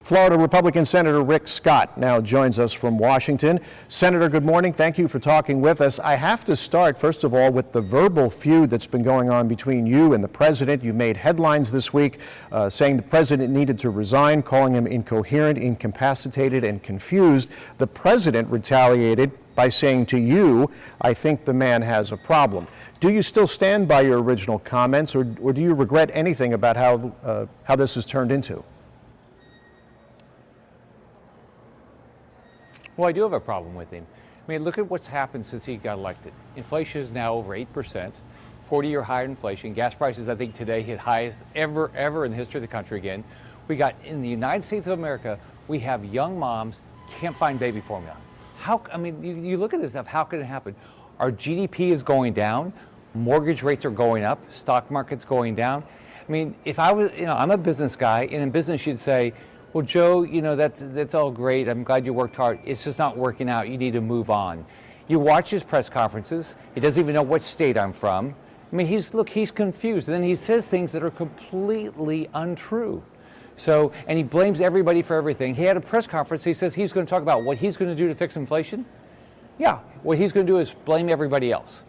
Florida Republican Senator Rick Scott now joins us from Washington. Senator, good morning. Thank you for talking with us. I have to start, first of all, with the verbal feud that's been going on between you and the president. You made headlines this week saying the president needed to resign, calling him incoherent, incapacitated, and confused. The president retaliated by saying to you, "I think the man has a problem." Do you still stand by your original comments, or do you regret anything about how this has turned into? Well, I do have a problem with him. I mean, look at what's happened since he got elected. Inflation is now over 8%, 40-year high inflation. Gas prices, I think, today hit highest ever in the history of the country again. We got, in the United States of America, we have young moms can't find baby formula. You look at this stuff, how can it happen? Our GDP is going down, mortgage rates are going up, stock market's going down. I mean, if I was, I'm a business guy, and in business you'd say, well, Joe, that's all great. I'm glad you worked hard. It's just not working out. You need to move on. You watch his press conferences. He doesn't even know what state I'm from. I mean, he's confused. And then he says things that are completely untrue. So, and he blames everybody for everything. He had a press conference. He says he's going to talk about what he's going to do to fix inflation. Yeah, what he's going to do is blame everybody else.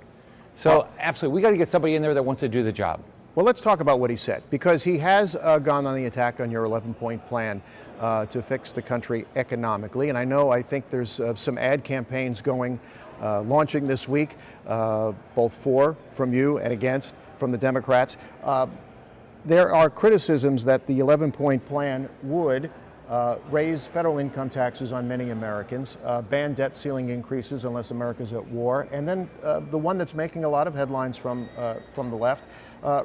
So, absolutely, we got to get somebody in there that wants to do the job. Well, let's talk about what he said, because he has gone on the attack on your 11-point plan to fix the country economically. And I think there's some ad campaigns launching this week, both from you and against from the Democrats. There are criticisms that the 11-point plan would raise federal income taxes on many Americans, ban debt ceiling increases unless America's at war, and then the one that's making a lot of headlines from the left,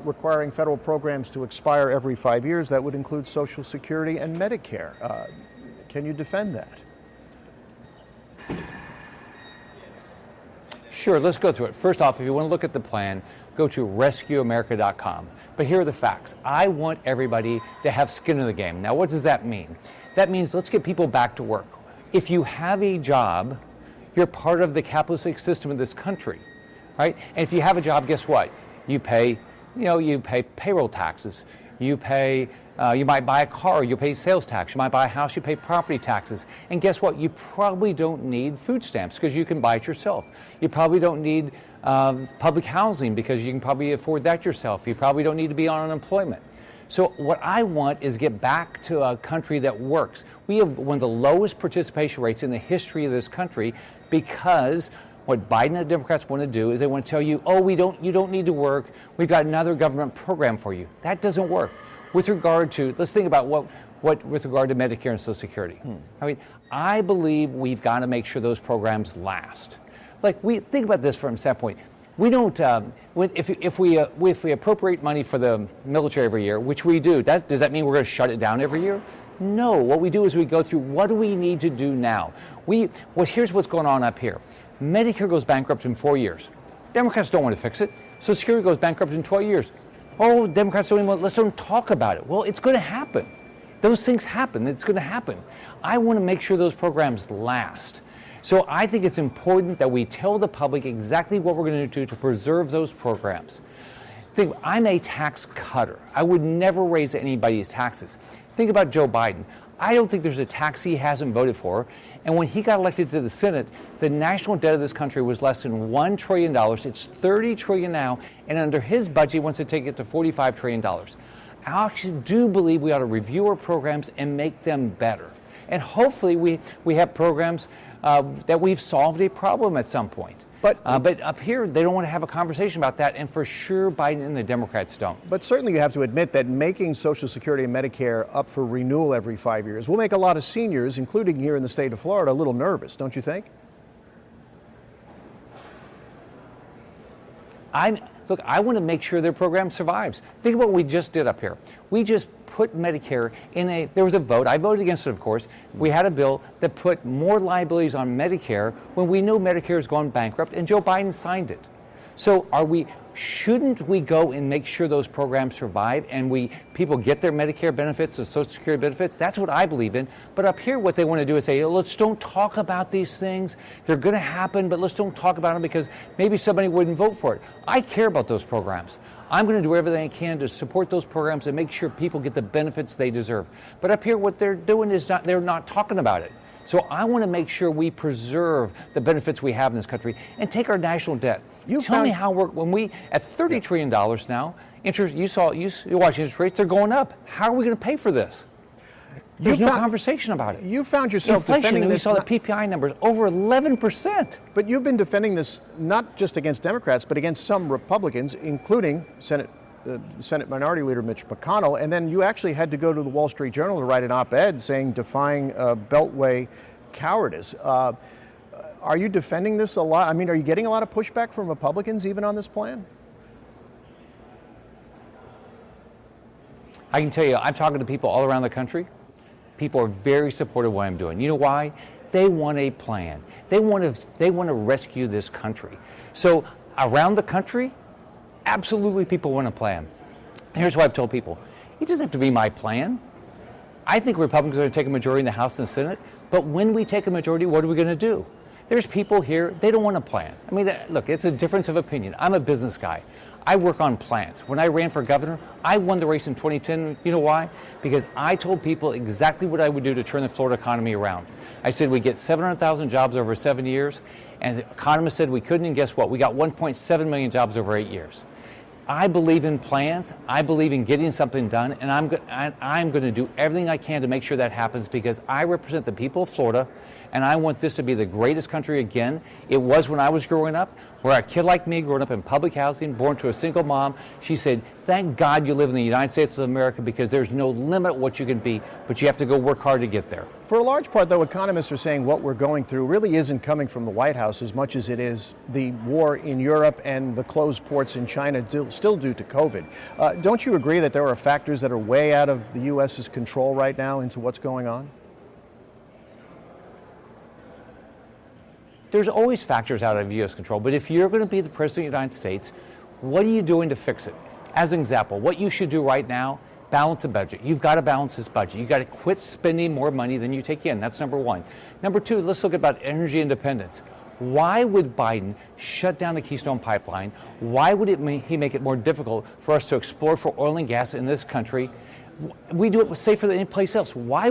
requiring federal programs to expire every 5 years. That would include Social Security and Medicare. Can you defend that? Sure, let's go through it. First off, if you want to look at the plan, go to rescueamerica.com. But here are the facts. I want everybody to have skin in the game. Now, what does that mean? That means let's get people back to work. If you have a job, you're part of the capitalistic system of this country, right? And if you have a job, guess what? You pay payroll taxes. You might buy a car, you pay sales tax. You might buy a house, you pay property taxes. And guess what? You probably don't need food stamps because you can buy it yourself. You probably don't need public housing because you can probably afford that yourself. You probably don't need to be on unemployment. So what I want is get back to a country that works. We have one of the lowest participation rates in the history of this country because what Biden and the Democrats want to do is they want to tell you, oh, you don't need to work. We've got another government program for you. That doesn't work. With regard to, let's think about what with regard to Medicare and Social Security. I mean, I believe we've got to make sure those programs last. Like, we think about this from a standpoint. We don't, if we appropriate money for the military every year, which we do, does that mean we're going to shut it down every year? No. What we do is we go through, what do we need to do now? Here's what's going on up here. Medicare goes bankrupt in 4 years. Democrats don't want to fix it. Social Security goes bankrupt in 12 years. Oh, Democrats don't even want, let's don't talk about it. Well, it's going to happen. Those things happen. It's going to happen. I want to make sure those programs last. So I think it's important that we tell the public exactly what we're going to do to preserve those programs. Think, I'm a tax cutter. I would never raise anybody's taxes. Think about Joe Biden. I don't think there's a tax he hasn't voted for. And when he got elected to the Senate, the national debt of this country was less than $1 trillion. It's $30 trillion now. And under his budget, he wants to take it to $45 trillion. I actually do believe we ought to review our programs and make them better. And hopefully we have programs that we've solved a problem at some point. But up here, they don't want to have a conversation about that, and for sure Biden and the Democrats don't. But certainly you have to admit that making Social Security and Medicare up for renewal every 5 years will make a lot of seniors, including here in the state of Florida, a little nervous, don't you think? Look, I want to make sure their program survives. Think about what we just did up here. We just put Medicare there was a vote. I voted against it, of course. We had a bill that put more liabilities on Medicare when we know Medicare has gone bankrupt, and Joe Biden signed it. So Shouldn't we go and make sure those programs survive and people get their Medicare benefits, the Social Security benefits? That's what I believe in. But up here, what they want to do is say, let's don't talk about these things. They're going to happen, but let's don't talk about them because maybe somebody wouldn't vote for it. I care about those programs. I'm going to do everything I can to support those programs and make sure people get the benefits they deserve. But up here, what they're doing is they're not talking about it. So I want to make sure we preserve the benefits we have in this country and take our national debt. Tell me how when we at $30 trillion now, interest, you watch interest rates, they're going up. How are we going to pay for this? There's no conversation about it. You found yourself Inflation, defending and we this. saw the PPI numbers over 11%. But you've been defending this not just against Democrats, but against some Republicans, including Senate Minority Leader Mitch McConnell. And then you actually had to go to the Wall Street Journal to write an op-ed saying defying Beltway cowardice. Are you defending this a lot? I mean, are you getting a lot of pushback from Republicans even on this plan? I can tell you, I'm talking to people all around the country. People are very supportive of what I'm doing. You know why? They want a plan. They want to rescue this country. So around the country, absolutely people want a plan. And here's what I've told people. It doesn't have to be my plan. I think Republicans are going to take a majority in the House and the Senate. But when we take a majority, what are we going to do? There's people here, they don't want a plan. I mean, look, it's a difference of opinion. I'm a business guy. I work on plans. When I ran for governor, I won the race in 2010. You know why? Because I told people exactly what I would do to turn the Florida economy around. I said we'd get 700,000 jobs over 7 years, and the economists said we couldn't, and guess what? We got 1.7 million jobs over 8 years. I believe in plans. I believe in getting something done, and I'm going to do everything I can to make sure that happens because I represent the people of Florida, and I want this to be the greatest country again. It was when I was growing up, where a kid like me, growing up in public housing, born to a single mom, she said, thank God you live in the United States of America because there's no limit what you can be, but you have to go work hard to get there. For a large part, though, economists are saying what we're going through really isn't coming from the White House as much as it is the war in Europe and the closed ports in China still due to COVID. Don't you agree that there are factors that are way out of the U.S.'s control right now into what's going on? There's always factors out of U.S. control, but if you're going to be the President of the United States, what are you doing to fix it? As an example, what you should do right now, balance the budget. You've got to balance this budget. You've got to quit spending more money than you take in. That's number one. Number two, let's look about energy independence. Why would Biden shut down the Keystone Pipeline? Why would he make it more difficult for us to explore for oil and gas in this country? We do it safer than any place else. Why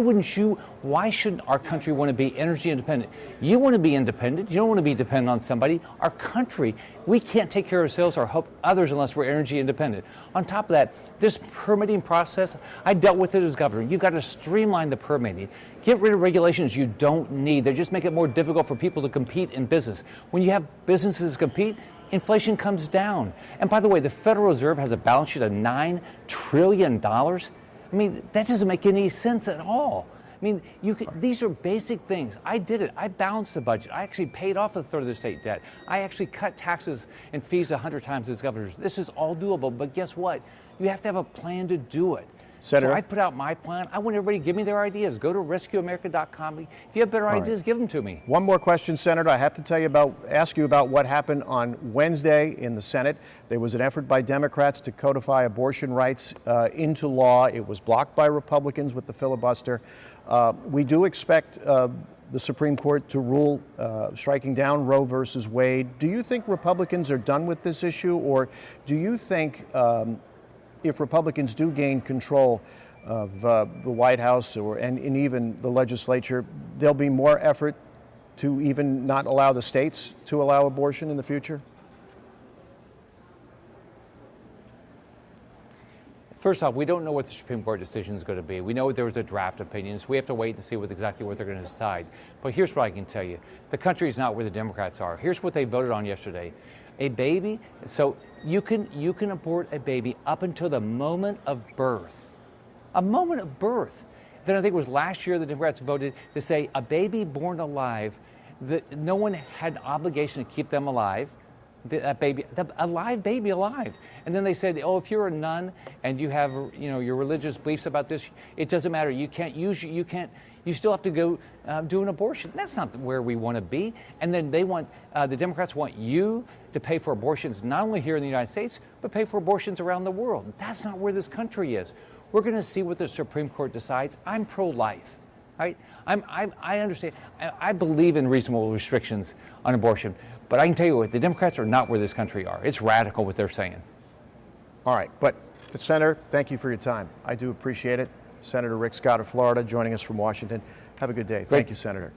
shouldn't our country want to be energy independent? You want to be independent. You don't want to be dependent on somebody. Our country, we can't take care of ourselves or help others unless we're energy independent. On top of that, this permitting process, I dealt with it as governor. You've got to streamline the permitting. Get rid of regulations you don't need. They just make it more difficult for people to compete in business. When you have businesses compete, inflation comes down. And by the way, the Federal Reserve has a balance sheet of $9 trillion. I mean, that doesn't make any sense at all. I mean, these are basic things. I did it. I balanced the budget. I actually paid off a third of the state debt. I actually cut taxes and fees 100 times as governor. This is all doable, but guess what? You have to have a plan to do it. Senator, so I put out my plan. I want everybody to give me their ideas. Go to rescueamerica.com. If you have better ideas, give them to me. One more question, Senator. I have to ask you about what happened on Wednesday in the Senate. There was an effort by Democrats to codify abortion rights into law. It was blocked by Republicans with the filibuster. We do expect the Supreme Court to rule striking down Roe versus Wade. Do you think Republicans are done with this issue, or do you think if Republicans do gain control of the White House and even the legislature, there'll be more effort to even not allow the states to allow abortion in the future? First off, we don't know what the Supreme Court decision is going to be. We know there was a draft opinion, so we have to wait and see exactly what they're going to decide. But here's what I can tell you. The country is not where the Democrats are. Here's what they voted on yesterday. A baby, so you can abort a baby up until the moment of birth. A moment of birth. Then I think it was last year the Democrats voted to say a baby born alive, that no one had an obligation to keep them alive. that baby, a live baby alive. And then they said, oh, if you're a nun and you have, your religious beliefs about this, it doesn't matter. You still have to go do an abortion. That's not where we want to be. And then the Democrats want you to pay for abortions not only here in the United States, but pay for abortions around the world. That's not where this country is. We're going to see what the Supreme Court decides. I'm pro-life. Right? I understand. I believe in reasonable restrictions on abortion, but I can tell you what, the Democrats are not where this country are. It's radical what they're saying. All right, but Senator, thank you for your time. I do appreciate it. Senator Rick Scott of Florida joining us from Washington. Have a good day. Thank you, Senator.